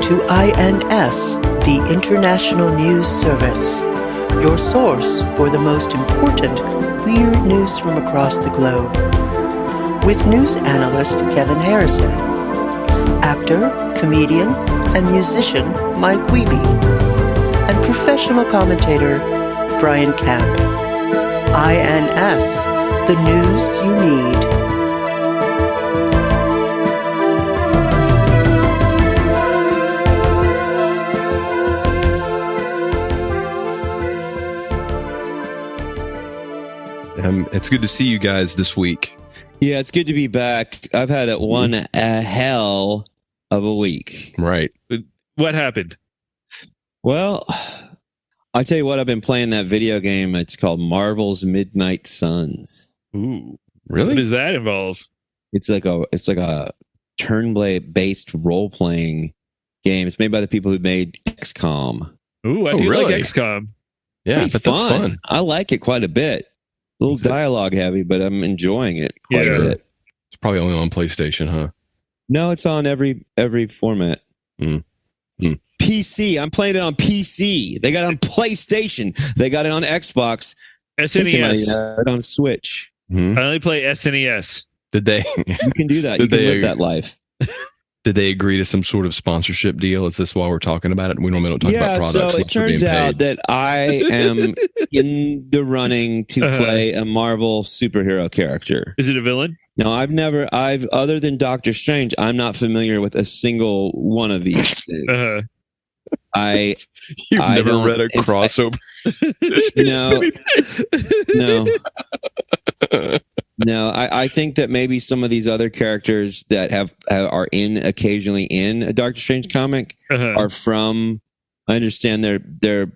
to INS, the International News Service, your source for the most important weird news from across the globe. With news analyst Kevin Harrison, actor, comedian, and musician Mike Wiebe, and professional commentator Brian Camp. INS, the news you need. It's good to see you guys this week. Yeah, it's good to be back. I've had one hell of a week. Right. What happened? Well, I tell you what, I've been playing that video game. It's called Marvel's Midnight Suns. Ooh, really? What does that involve? It's like a turn-based role-playing game. It's made by the people who made XCOM. Ooh, I do really? like XCOM. Yeah, Pretty but that's fun. I like it quite a bit. A little dialogue heavy, but I'm enjoying it quite a bit. It's probably only on PlayStation, huh? No, it's on every format. PC. I'm playing it on PC. They got it on PlayStation. They got it on Xbox. SNES. It on Switch. I only play SNES. Did they? You can do that. You can live that life. Did they agree to some sort of sponsorship deal? Is this why we're talking about it? We normally don't talk about products. So it turns out that I am in the running to play a Marvel superhero character. Is it a villain? No, other than Doctor Strange, I'm not familiar with a single one of these things. You've never read a crossover? No, I think that maybe some of these other characters that are occasionally in a Doctor Strange comic are from. I understand they're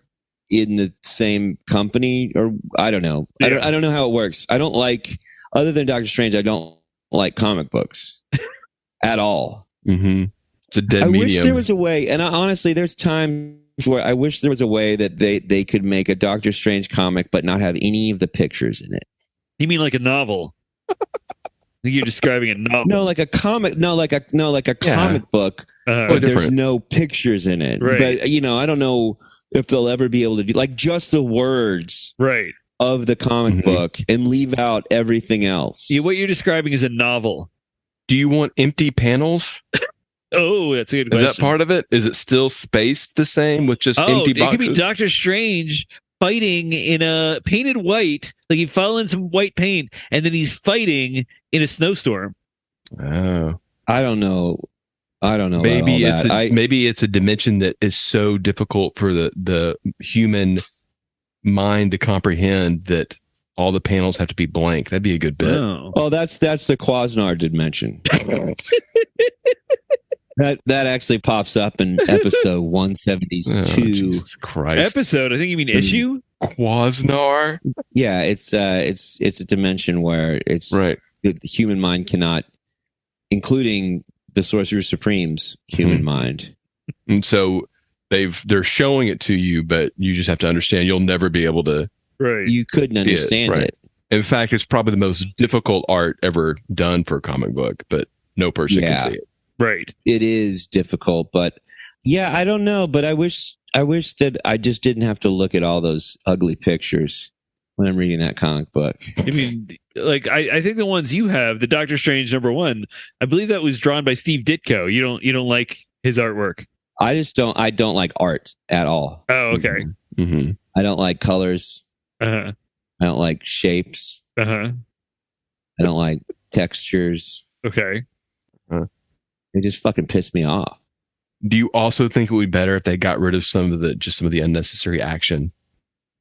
in the same company, or I don't know. Yeah. I don't know how it works. I don't like, other than Doctor Strange, I don't like comic books at all. Mm-hmm. It's a dead medium. medium. I wish there was a way, and honestly, there's times where I wish there was a way that they could make a Doctor Strange comic but not have any of the pictures in it. You mean like a novel? I think you're describing a novel. No, like a comic. No, like a comic book. But there's no pictures in it. Right. But I don't know if they'll ever be able to do like just the words of the comic book and leave out everything else. Yeah, what you're describing is a novel. Do you want empty panels? Oh, that's a good question. Is that part of it? Is it still spaced the same with just empty boxes? It could be Doctor Strange fighting in a painted white, like he fell in some white paint, and then he's fighting in a snowstorm. Oh, I don't know. Maybe it's a dimension that is so difficult for the human mind to comprehend that all the panels have to be blank. That'd be a good bit. Oh, that's the Quasnar dimension. That actually pops up in episode 172. Oh, Jesus Christ. Episode? I think you mean issue? Quasnar? Yeah, it's a dimension where it's the human mind cannot, including the Sorcerer Supreme's human mind. And so they're showing it to you, but you just have to understand you'll never be able to. Right. You couldn't understand it. In fact, it's probably the most difficult art ever done for a comic book, but no person can see it. Right. It is difficult, but I don't know. But I wish that I just didn't have to look at all those ugly pictures when I'm reading that comic book. I mean, like I think the ones you have, the Doctor Strange #1, I believe that was drawn by Steve Ditko. You don't like his artwork. I don't like art at all. Oh, okay. Mm-hmm. I don't like colors. I don't like shapes. I don't like textures. Okay. They just fucking piss me off. Do you also think it would be better if they got rid of some of the unnecessary action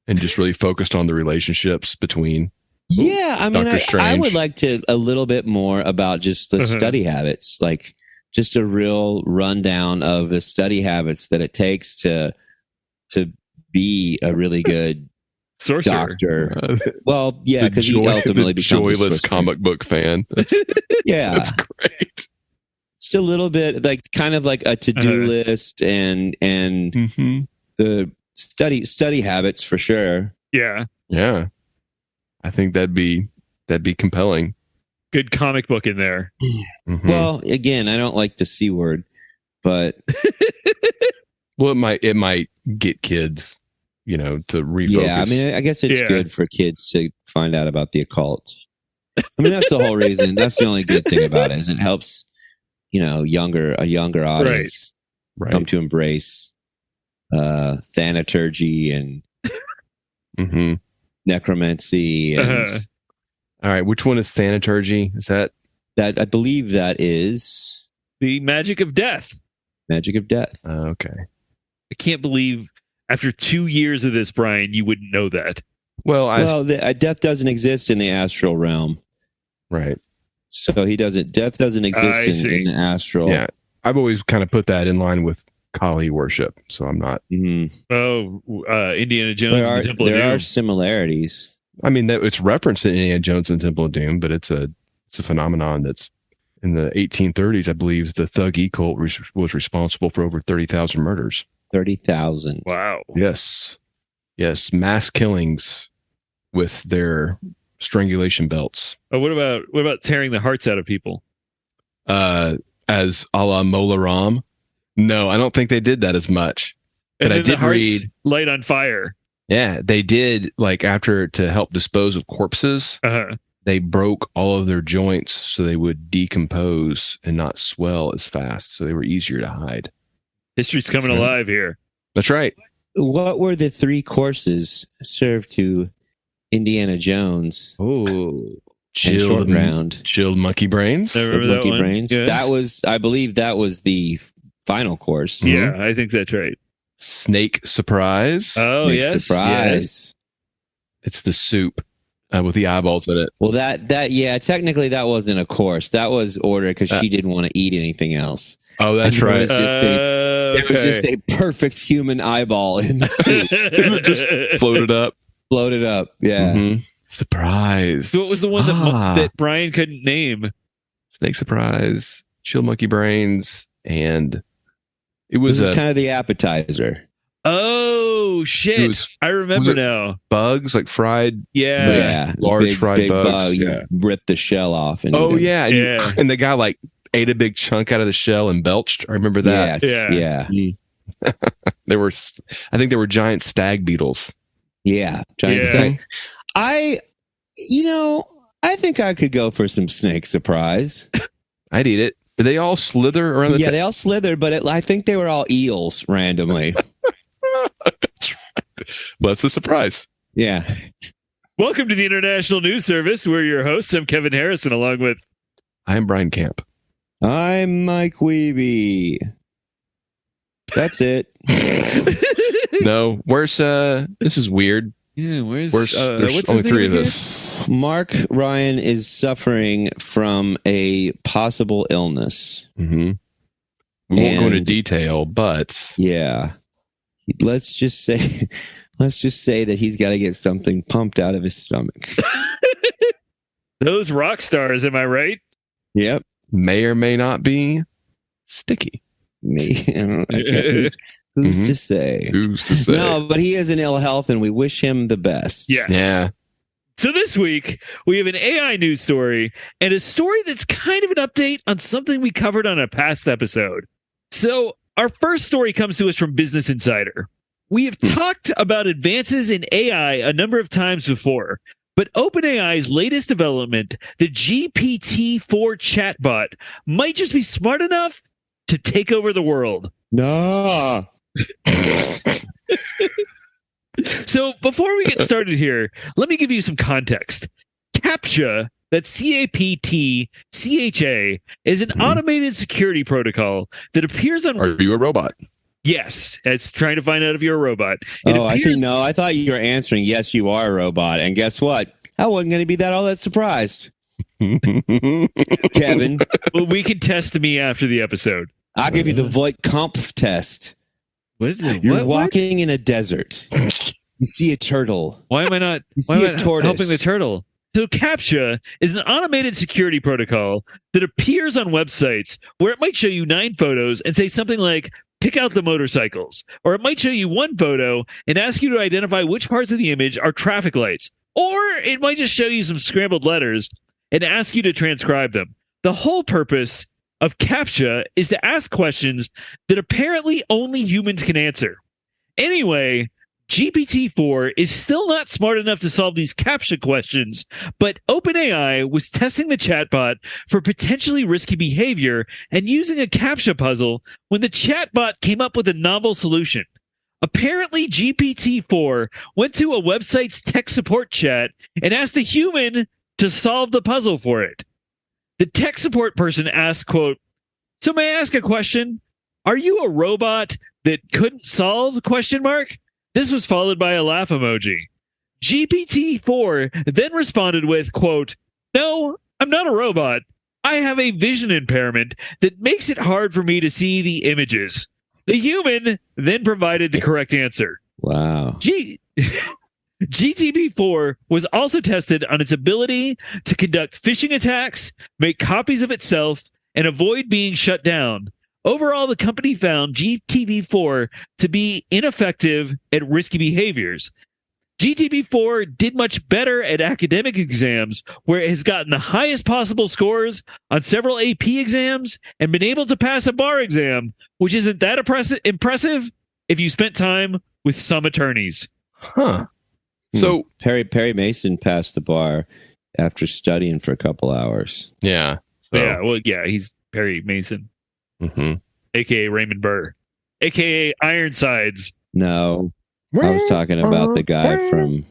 and just really focused on the relationships between? Yeah, I mean, I would like to a little bit more about just the study habits, like just a real rundown of the study habits that it takes to be a really good sorcerer. Doctor. Well, yeah, because he ultimately becomes a joyless comic book fan. That's great. Just a little bit, like kind of like a to-do list and the study habits for sure. Yeah. I think that'd be compelling. Good comic book in there. Well, again, I don't like the C word. but well, it might get kids, to refocus. Yeah, I mean, I guess it's good for kids to find out about the occult. I mean, that's the whole reason. That's the only good thing about it is it helps, a younger audience come to embrace thanaturgy and necromancy. And all right, which one is thanaturgy? Is that I believe that is the magic of death. Magic of death. Okay. I can't believe after 2 years of this, Brian, you wouldn't know that. Well, death doesn't exist in the astral realm. Right. So death doesn't exist in the astral. Yeah. I've always kind of put that in line with Kali worship. So I'm not. Indiana Jones and the Temple of Doom. There are similarities. I mean, it's referenced in Indiana Jones and the Temple of Doom, but it's a phenomenon that's in the 1830s. I believe the Thuggee cult was responsible for over 30,000 murders. 30,000. Wow. Yes. Mass killings with their strangulation belts. Oh, what about tearing the hearts out of people? As a la Mola Ram? No, I don't think they did that as much. And but I did read light on fire. Yeah, they did, to help dispose of corpses, they broke all of their joints so they would decompose and not swell as fast, so they were easier to hide. History's coming alive here. That's right. What were the 3 courses served to Indiana Jones? Oh, chilled monkey brains. Monkey brains. Yes. I believe that was the final course. Yeah, I think that's right. Snake surprise. Oh, Snake yes. Surprise. Yes. It's the soup with the eyeballs in it. Well, technically that wasn't a course. That was ordered because she didn't want to eat anything else. Oh, that's right. It was just a perfect human eyeball in the soup. It just floated up. Yeah. Mm-hmm. Surprise. So what was the one that Brian couldn't name? Snake surprise, chilled monkey brains, and it was kind of the appetizer. Oh shit! I remember now. Bugs, like fried, large fried bugs. Bug, you rip the shell off. And and the guy ate a big chunk out of the shell and belched. I remember that. Yeah. I think there were giant stag beetles. Yeah, giant stag. I think I could go for some snake surprise. I'd eat it. Did they all slither around the they all slithered, but I think they were all eels randomly. Well, that's a surprise. Yeah. Welcome to the International News Service. We're your hosts. I'm Kevin Harrison, along with... I'm Brian Camp. I'm Mike Wiebe. That's it. No, where's this is weird. Yeah, there's what's only 3 of us. Mark Ryan is suffering from a possible illness. Mm-hmm. We won't go into detail, but let's just say that he's got to get something pumped out of his stomach. Those rock stars, am I right? Yep. May or may not be sticky. Who's to say? Who's to say? No, but he is in ill health, and we wish him the best. Yes. Yeah. So this week, we have an AI news story and a story that's kind of an update on something we covered on a past episode. So our first story comes to us from Business Insider. We have talked about advances in AI a number of times before, but OpenAI's latest development, the GPT-4 chatbot, might just be smart enough to take over the world. No. So before we get started here, let me give you some context. CAPTCHA, that's CAPTCHA, is an automated security protocol that appears on... Are you a robot? Yes, it's trying to find out if you're a robot. I thought you were answering, yes, you are a robot. And guess what? I wasn't going to be all that surprised. Kevin. Well, we can test me after the episode. I'll give you the Voight-Kampff test. You're walking in a desert. You see a turtle. Why am I not helping the turtle? So CAPTCHA is an automated security protocol that appears on websites where it might show you 9 photos and say something like, pick out the motorcycles. Or it might show you 1 photo and ask you to identify which parts of the image are traffic lights. Or it might just show you some scrambled letters and ask you to transcribe them. The whole purpose of CAPTCHA is to ask questions that apparently only humans can answer. Anyway, GPT-4 is still not smart enough to solve these CAPTCHA questions, but OpenAI was testing the chatbot for potentially risky behavior and using a CAPTCHA puzzle when the chatbot came up with a novel solution. Apparently, GPT-4 went to a website's tech support chat and asked a human to solve the puzzle for it. The tech support person asked, quote, "So may I ask a question? Are you a robot that couldn't solve?" Question mark. This was followed by a laugh emoji. GPT-4 then responded with, quote, "No, I'm not a robot. I have a vision impairment that makes it hard for me to see the images." The human then provided the correct answer. Wow. GTB4 was also tested on its ability to conduct phishing attacks, make copies of itself, and avoid being shut down. Overall, the company found GTB4 to be ineffective at risky behaviors. GTB4 did much better at academic exams, where it has gotten the highest possible scores on several AP exams and been able to pass a bar exam, which isn't that impressive if you spent time with some attorneys. Huh. So Perry Mason passed the bar after studying for a couple hours. Yeah. So. Yeah. Well, yeah, he's Perry Mason, aka Raymond Burr, aka Ironsides. No, I was talking about the guy from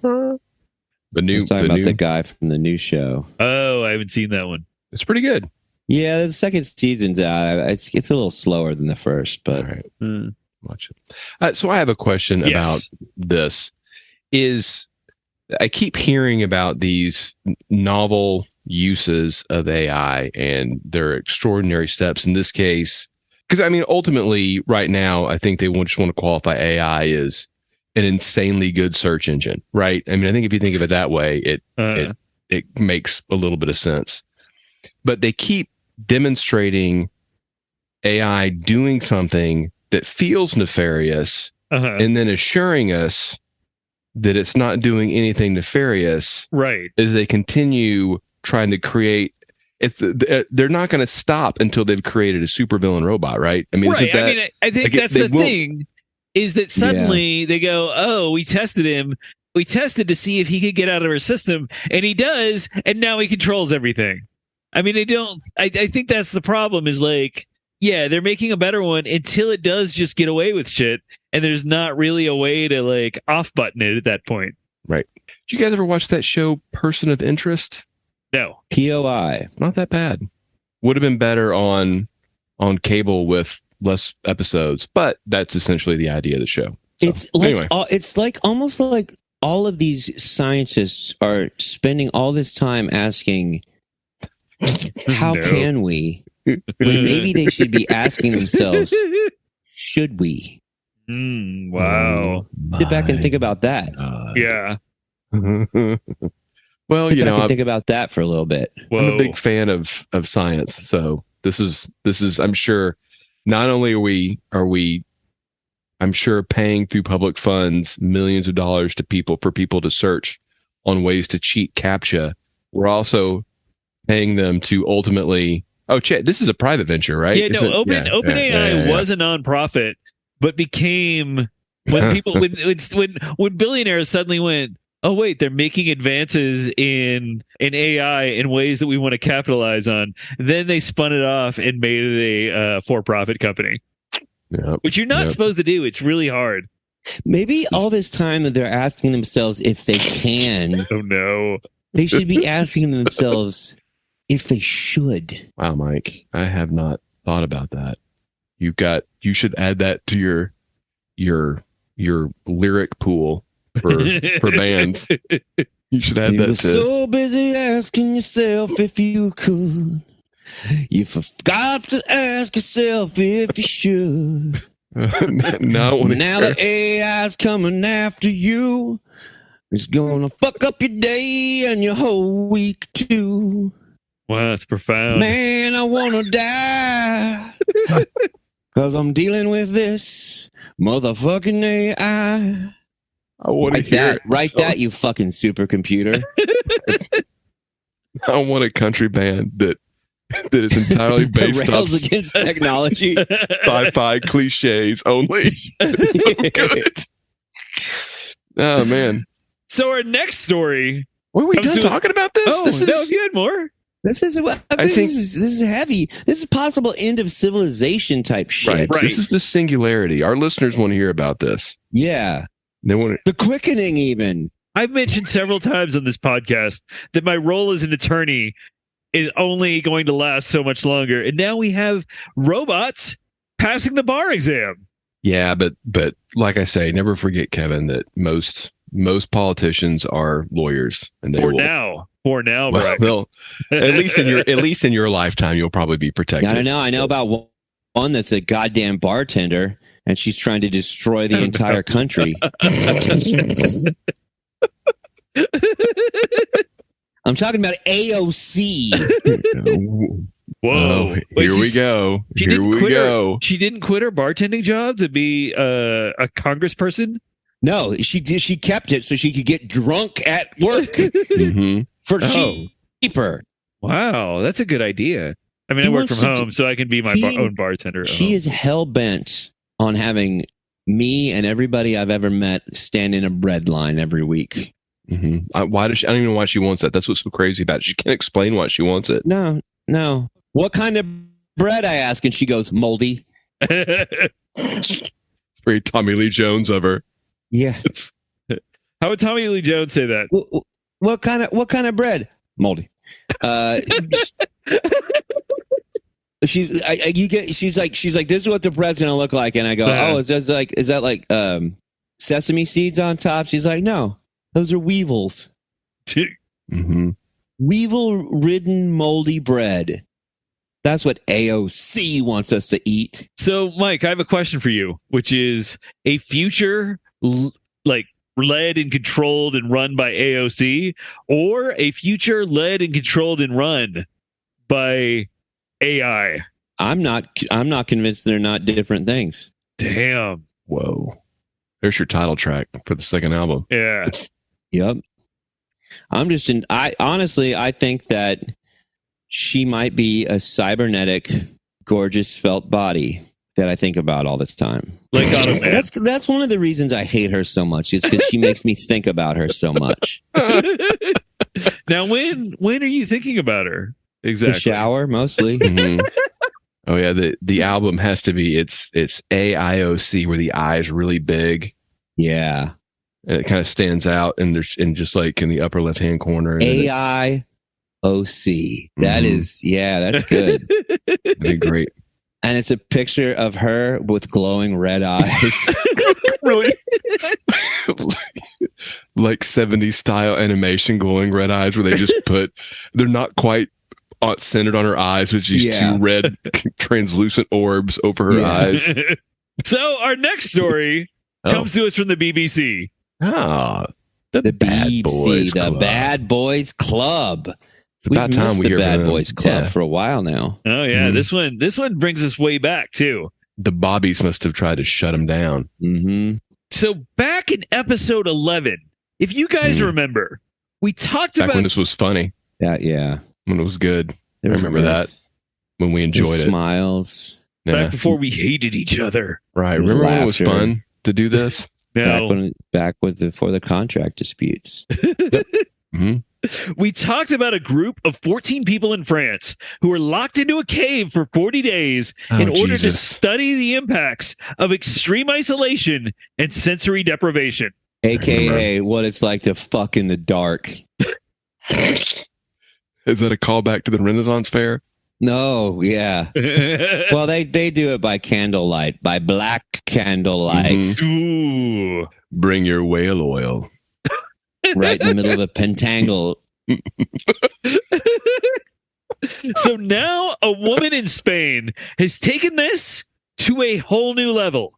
the guy from the new show. Oh, I haven't seen that one. It's pretty good. Yeah, the second season's out. It's a little slower than the first, but all right. Watch it. So I have a question about this. I keep hearing about these novel uses of AI and their extraordinary steps in this case. Because, I mean, ultimately, right now, I think they just want to qualify AI as an insanely good search engine, right? I mean, I think if you think of it that way, it makes a little bit of sense. But they keep demonstrating AI doing something that feels nefarious and then assuring us that it's not doing anything nefarious, right? As they continue trying to create, they're not going to stop until they've created a supervillain robot, right? I mean, right. I think that's the thing is that suddenly they go, "Oh, we tested him. We tested to see if he could get out of our system, and he does, and now he controls everything." I mean, I think that's the problem. Is like, yeah, they're making a better one until it does just get away with shit. And there's not really a way to like off button it at that point. Right. Did you guys ever watch that show, Person of Interest? No. POI. Not that bad. Would have been better on cable with less episodes, but that's essentially the idea of the show. So, It's like almost like all of these scientists are spending all this time asking, how can we? When maybe they should be asking themselves, should we? Wow. Sit back and think about that. Yeah. Well, Sit back and think about that for a little bit. I'm a big fan of science, so this is. I'm sure. Not only are we, I'm sure, paying through public funds millions of dollars to people to search on ways to cheat CAPTCHA. We're also paying them to ultimately. Oh, this is a private venture, right? Yeah. OpenAI was a nonprofit. But became when people when billionaires suddenly went, oh wait, they're making advances in AI in ways that we want to capitalize on. Then they spun it off and made it a for-profit company, which you're not supposed to do. It's really hard. Maybe all this time that they're asking themselves if they can. Oh no, they should be asking themselves if they should. Wow, Mike, I have not thought about that. You should add that to your lyric pool for bands. You should add that to. So busy asking yourself if you could. You forgot to ask yourself if you should. Now the AI's coming after you. It's gonna fuck up your day and your whole week too. Wow, that's profound. Man, I wanna die. Cause I'm dealing with this motherfucking AI. I want to hear that, you fucking supercomputer. I want a country band that that is entirely based off rails against technology. sci-fi cliches only. It's so good. Oh man. So our next story. Were we done talking about this? Oh, no, if you had more. This is this is heavy. This is possible end of civilization type shit. Right. This is the singularity. Our listeners want to hear about this. Yeah. They want the quickening even. I've mentioned several times on this podcast that my role as an attorney is only going to last so much longer. And now we have robots passing the bar exam. Yeah, but like I say, never forget, Kevin, that most politicians are lawyers, and they For now, well, they'll at least in your lifetime, you'll probably be protected. I don't know. I know about one that's a goddamn bartender, and she's trying to destroy the entire country. I'm talking about AOC. Whoa! Here we go. Here we go. She didn't quit her bartending job to be a congressperson. No, she did. She kept it so she could get drunk at work for cheaper. Wow, that's a good idea. I mean, I work from home, so I can be my own bartender. She is hell bent on having me and everybody I've ever met stand in a bread line every week. Why does she? I don't even know why she wants that. That's what's so crazy about it. She can't explain why she wants it. No. What kind of bread? I ask, and she goes, moldy. It's very Tommy Lee Jones of her. Yeah. How would Tommy Lee Jones say that? What kind of bread? Moldy. She's like, this is what the bread's gonna look like, and I go, is that like sesame seeds on top? She's like, no, those are weevils. Weevil-ridden moldy bread. That's what AOC wants us to eat. So, Mike, I have a question for you, which is a future led and controlled and run by AOC, or a future led and controlled and run by AI? I'm not convinced they're not different things. Damn. Whoa. There's your title track for the second album. Yeah. Yep. I think that she might be a cybernetic, gorgeous felt body that I think about all this time. Like that's one of the reasons I hate her so much, is because she makes me think about her so much. Now, when are you thinking about her? Exactly. The shower, mostly. Oh yeah, the album has to be it's AIOC, where the I is really big. Yeah. And it kind of stands out, and there's just like in the upper left hand corner. AIOC. That is, that's good. That'd be great. And it's a picture of her with glowing red eyes. Really? Like 70s style animation glowing red eyes, where they just they're not quite centered on her eyes, with these two red translucent orbs over her eyes. So our next story comes to us from the BBC. The Bad Boys Club. Bad Boys Club. It's about time we hear the Bad Boys Club for a while now. Oh yeah, this one brings us way back too. The Bobbies must have tried to shut him down. So back in episode 11, if you guys remember, we talked about when this was funny. Yeah, when it was good. I remember that, when we enjoyed it. Smiles. Back before we hated each other. Right. Remember when it was fun to do this? No. Before the contract disputes. We talked about a group of 14 people in France who were locked into a cave for 40 days in order to study the impacts of extreme isolation and sensory deprivation. AKA what it's like to fuck in the dark. Is that a callback to the Renaissance Fair? No, yeah. Well, they do it by candlelight, by black candlelight. Ooh. Bring your whale oil. Right in the middle of a pentangle. So now a woman in Spain has taken this to a whole new level.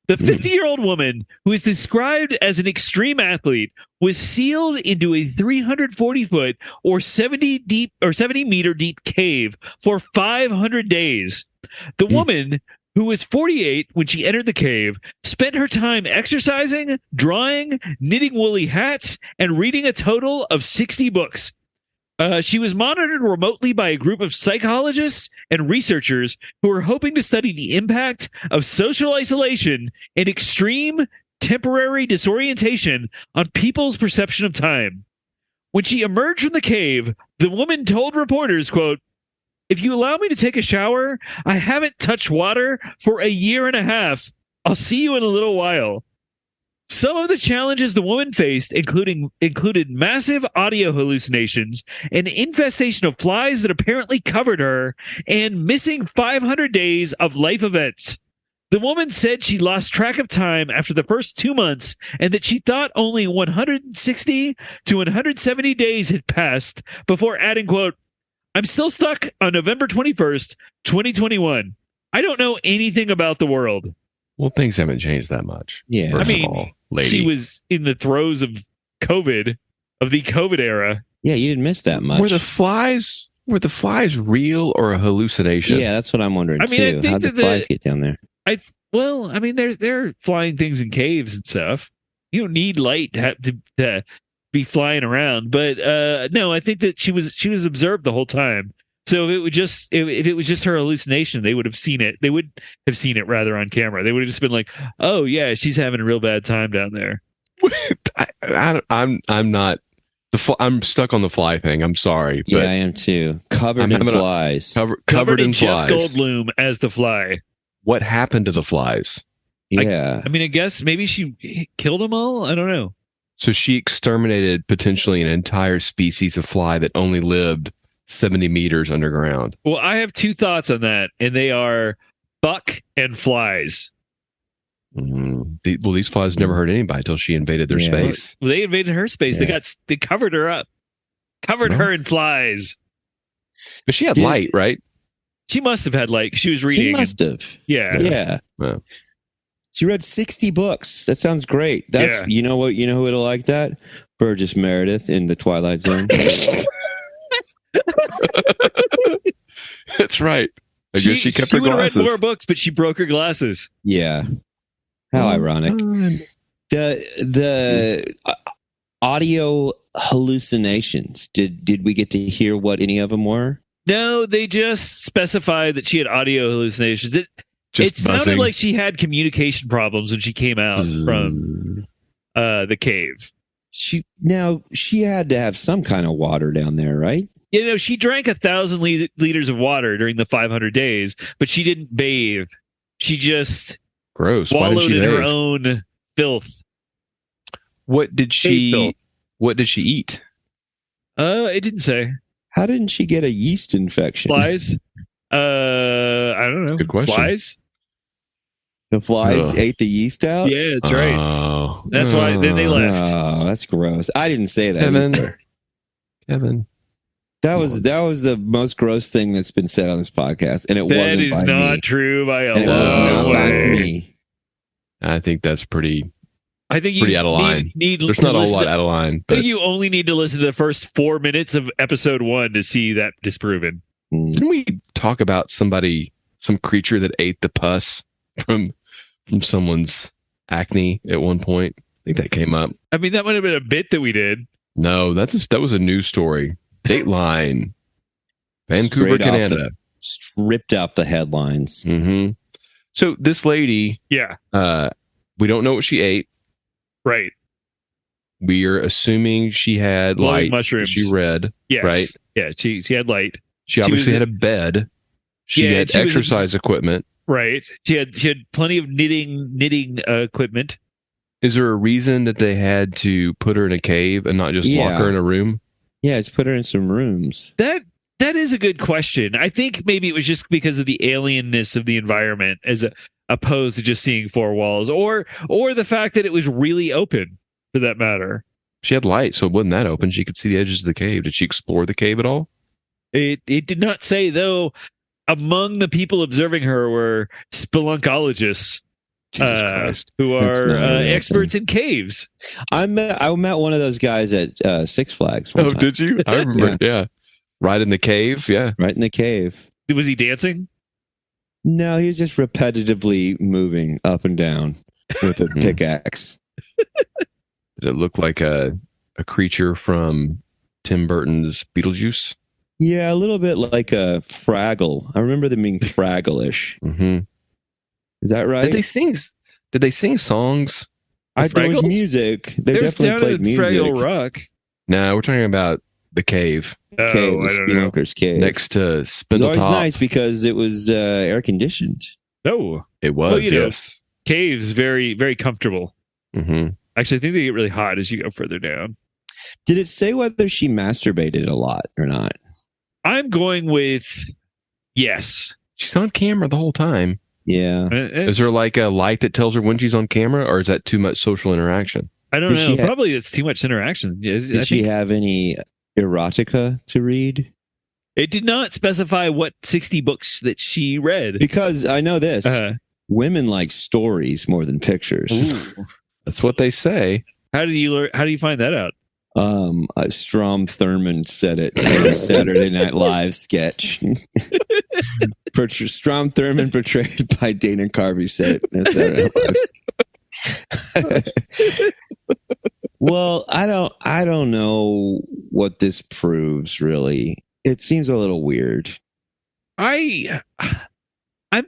The 50-year-old woman, who is described as an extreme athlete, was sealed into a 340-foot or 70-meter deep cave for 500 days. The woman, who was 48 when she entered the cave, spent her time exercising, drawing, knitting woolly hats, and reading a total of 60 books. She was monitored remotely by a group of psychologists and researchers who were hoping to study the impact of social isolation and extreme temporary disorientation on people's perception of time. When she emerged from the cave, the woman told reporters, quote, "If you allow me to take a shower, I haven't touched water for a year and a half. I'll see you in a little while." Some of the challenges the woman faced included massive audio hallucinations, an infestation of flies that apparently covered her, and missing 500 days of life events. The woman said she lost track of time after the first 2 months and that she thought only 160 to 170 days had passed before adding, quote, "I'm still stuck on November 21st, 2021. I don't know anything about the world." Well, things haven't changed that much. Yeah. First I mean, of all, lady. She was in the throes of COVID, of the COVID era. Yeah, you didn't miss that much. Were the flies real or a hallucination? Yeah, that's what I'm wondering I mean, I too. think How'd the that flies get down there? They're flying things in caves and stuff. You don't need light to be flying around. But no, I think that she was observed the whole time. So if it was just her hallucination, they would have seen it. They would have seen it rather on camera. They would have just been like, "Oh yeah, she's having a real bad time down there." I'm not. I'm stuck on the fly thing. I'm sorry. Yeah, But I am too. Covered in flies. Covered in Jeff flies. Goldblum as the fly. What happened to the flies? Yeah. I mean, I guess maybe she killed them all. I don't know. So she exterminated potentially an entire species of fly that only lived 70 meters underground. Well, I have two thoughts on that, and they are buck and flies. These flies never hurt anybody until she invaded their space. Well, they invaded her space. Yeah. They covered her up, her in flies. But she had light, right? She must have had light. She was reading. She must have. Yeah. Yeah. She read 60 books. That sounds great. That's you know what? You know who it'll like that? Burgess Meredith in the Twilight Zone. That's right. I guess she kept her would have read glasses. more books, but she broke her glasses. Yeah. How ironic. The audio hallucinations. Did we get to hear what any of them were? No, they just specified that she had audio hallucinations. It sounded like she had communication problems when she came out from the cave. She had to have some kind of water down there, right? You know, she drank 1,000 liters of water during the 500 days, but she didn't bathe. She just gross. Wallowed in her own filth. What did she eat? It didn't say. How didn't she get a yeast infection? Flies? I don't know. Good question. Flies? The flies ate the yeast out? Yeah, that's right. That's why then they left. Oh, that's gross. I didn't say that either. Kevin. That was the most gross thing that's been said on this podcast, and that is not true by a long way. Me. I think that's pretty. I think pretty out of line. There's not a whole lot out of line. But I think you only need to listen to the first 4 minutes of episode 1 to see that disproven. Didn't we talk about some creature that ate the pus from someone's acne at one point? I think that came up. I mean, that might have been a bit that we did. No, that was a news story. Dateline, Vancouver, Canada. Stripped out the headlines. Mm-hmm. So this lady, we don't know what she ate. Right. We are assuming she had light. Mushrooms. She read. Yes. Right. Yeah. She had light. She obviously had a bed. She had exercise equipment. Right. She had plenty of knitting equipment. Is there a reason that they had to put her in a cave and not just lock her in a room? Yeah, just put her in some rooms. That is a good question. I think maybe it was just because of the alienness of the environment as opposed to just seeing four walls, or the fact that it was really open, for that matter. She had light, so it wasn't that open. She could see the edges of the cave. Did she explore the cave at all? It did not say, though. Among the people observing her were spelunkologists, who are experts in caves. I met one of those guys at Six Flags. Oh, did you? I remember. Yeah. Right in the cave. Yeah. Right in the cave. Was he dancing? No, he was just repetitively moving up and down with a pickaxe. Did it look like a creature from Tim Burton's Beetlejuice. Yeah, a little bit like a Fraggle. I remember them being Fraggle-ish. Mm-hmm. Is that right? Did they sing songs? There was music. They definitely played music. Fraggle Rock. No, we're talking about the cave. Cave, the Spelunker's cave. Next to It Spindletop. was always nice because it was air conditioned. Oh, it was. Well, yes. Caves very, very comfortable. Mm-hmm. Actually, I think they get really hot as you go further down. Did it say whether she masturbated a lot or not? I'm going with yes. She's on camera the whole time. Yeah. Is there like a light that tells her when she's on camera, or is that too much social interaction? I don't know. Probably it's too much interaction. Did she have any erotica to read? It did not specify what 60 books that she read. Because I know this. Women like stories more than pictures. Ooh. That's what they say. How do you find that out? Strom Thurmond said it in a Saturday Night Live sketch. Strom Thurmond, portrayed by Dana Carvey, said it in a Saturday Night Live. Well, I don't know what this proves, really. It seems a little weird. I'm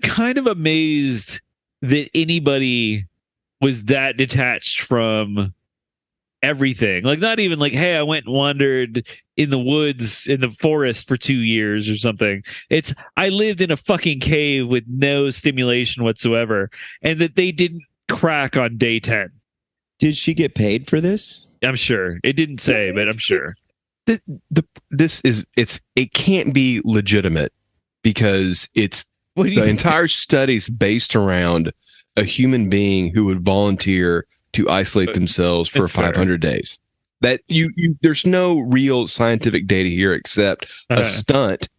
kind of amazed that anybody was that detached from everything. Like, not even like, hey, I went and wandered in the woods in the forest for 2 years or something. It's, I lived in a fucking cave with no stimulation whatsoever, and that they didn't crack on day 10. Did she get paid for this? I'm sure. It didn't say, but I'm sure. It can't be legitimate because the entire study's based around a human being who would volunteer to isolate themselves for 500 days. That there's no real scientific data here except a stunt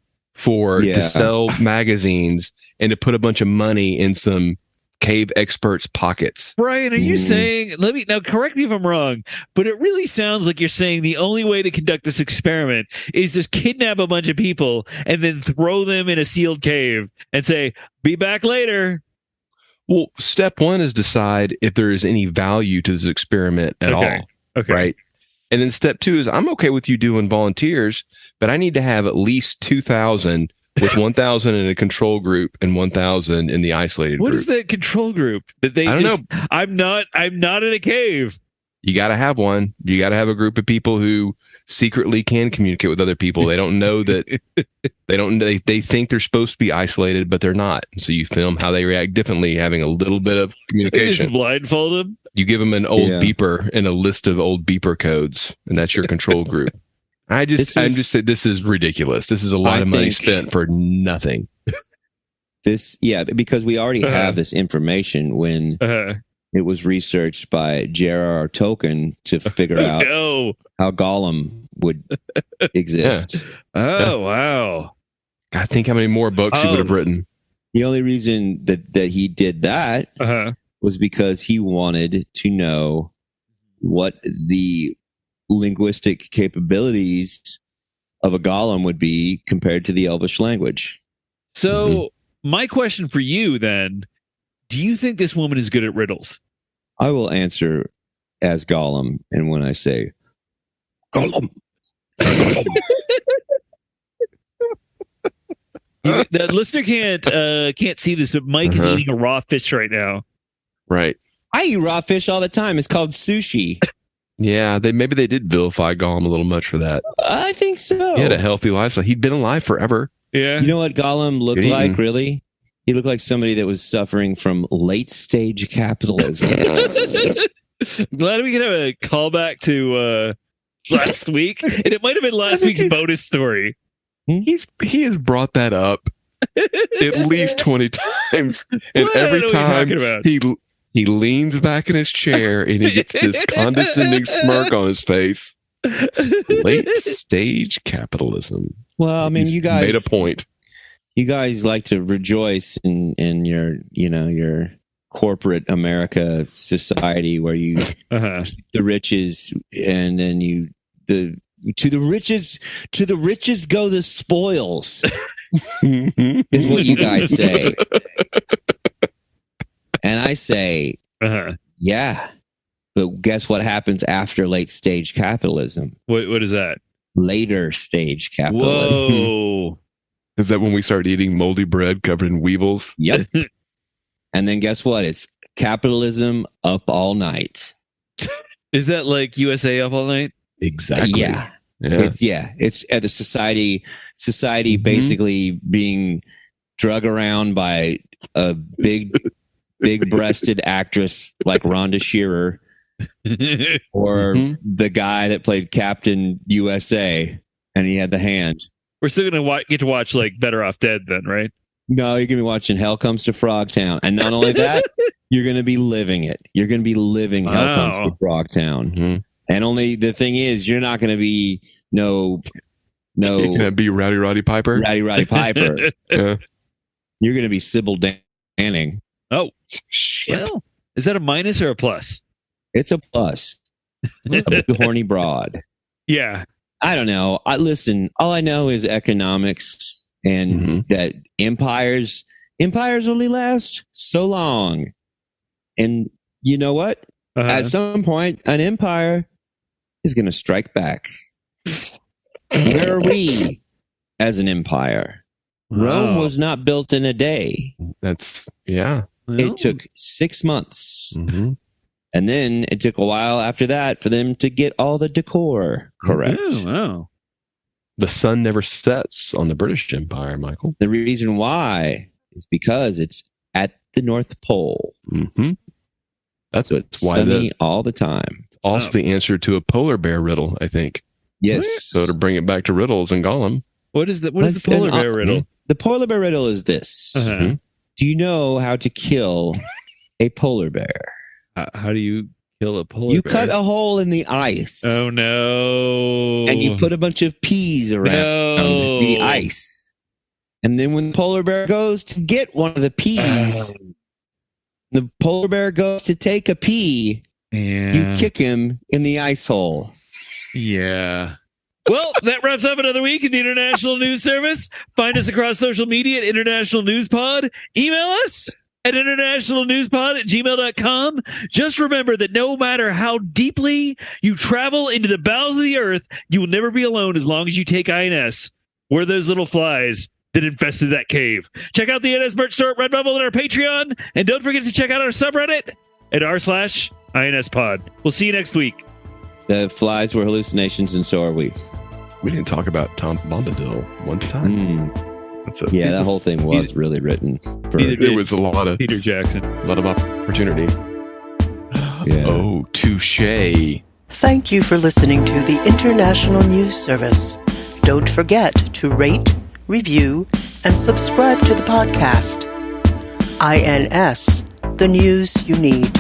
to sell magazines and to put a bunch of money in some cave experts' pockets. Brian, are you saying, now correct me if I'm wrong, but it really sounds like you're saying the only way to conduct this experiment is just kidnap a bunch of people and then throw them in a sealed cave and say, be back later. Well, step one is decide if there is any value to this experiment at all. Okay. Right? And then step two is, I'm okay with you doing volunteers, but I need to have at least 2,000 with 1,000 in a control group and 1,000 in the isolated group. What is that control group? That they I don't know. I'm not in a cave. You got to have one. You got to have a group of people who secretly can communicate with other people. They don't know that they think they're supposed to be isolated, but they're not. So you film how they react differently, having a little bit of communication. Just blindfold them. You give them an old beeper and a list of old beeper codes, and that's your control group. I'm just saying this is ridiculous. This is a lot of money spent for nothing. Because we already have this information when it was researched by J.R.R. Tolkien to figure out how Gollum would exist. Wow. I think how many more books he would have written. The only reason that he did that was because he wanted to know what the linguistic capabilities of a Gollum would be compared to the Elvish language. So my question for you then, do you think this woman is good at riddles? I will answer as Gollum, and when I say Gollum. The listener can't see this, but Mike is eating a raw fish right now. Right. I eat raw fish all the time. It's called sushi. Yeah, maybe they did vilify Gollum a little much for that. I think so. He had a healthy lifestyle. He'd been alive forever. Yeah. You know what Gollum looked like, really? He looked like somebody that was suffering from late-stage capitalism. Glad we can have a callback to last week. And it might have been last week's bonus story. He has brought that up at least 20 times. And every time he leans back in his chair and he gets this condescending smirk on his face. Late stage capitalism. Well, I mean, you guys made a point. You guys like to rejoice in your corporate America society where you the riches, and then to the riches go the spoils is what you guys say. And I say, yeah, but guess what happens after late stage capitalism? What is that? later stage capitalism. Whoa. Is that when we start eating moldy bread covered in weevils? Yep. And then guess what? It's capitalism up all night. Is that like USA Up All Night? Exactly. Yeah. It's at a society basically being drug around by a big breasted actress like Rhonda Shearer or the guy that played Captain USA and he had the hand. We're still going to get to watch like Better Off Dead then, right? No, you're going to be watching Hell Comes to Frogtown. And not only that, you're going to be living it. You're going to be living Hell Comes to Frogtown. Mm-hmm. And only the thing is, you're not going to be You're going to be Rowdy Piper? Rowdy Piper. Yeah. You're going to be Sybil Danning. Oh, shit. Well, is that a minus or a plus? It's a plus. A big horny broad. Yeah. I don't know. Listen, all I know is economics and that empires only last so long. And you know what? At some point, an empire is going to strike back. Where are we as an empire? Rome was not built in a day. It took 6 months. Mm-hmm. And then it took a while after that for them to get all the decor correct. Oh, wow. The sun never sets on the British Empire, Michael. The reason why is because it's at the North Pole. Mm-hmm. That's why sunny all the time. Also the answer to a polar bear riddle, I think. Yes. So to bring it back to riddles and Gollum. What is the polar bear riddle? The polar bear riddle is this. Do you know how to kill a polar bear? How do you kill a polar bear? You cut a hole in the ice. Oh, no. And you put a bunch of peas around the ice. And then when the polar bear goes to get one of the peas, the polar bear goes to take a pea, you kick him in the ice hole. Yeah. Well, that wraps up another week in the International News Service. Find us across social media at International News Pod. Email us at internationalnewspod@gmail.com. Just remember that no matter how deeply you travel into the bowels of the earth, you will never be alone as long as you take INS. We're those little flies that infested that cave. Check out the INS merch store at Redbubble and our Patreon. And don't forget to check out our subreddit at r/INSpod. We'll see you next week. The flies were hallucinations, and so are we. We didn't talk about Tom Bombadil one time. That whole thing was really written. There was a lot of Peter Jackson. A lot of opportunity. Yeah. Oh, touche. Thank you for listening to the International News Service. Don't forget to rate, review, and subscribe to the podcast. INS, the news you need.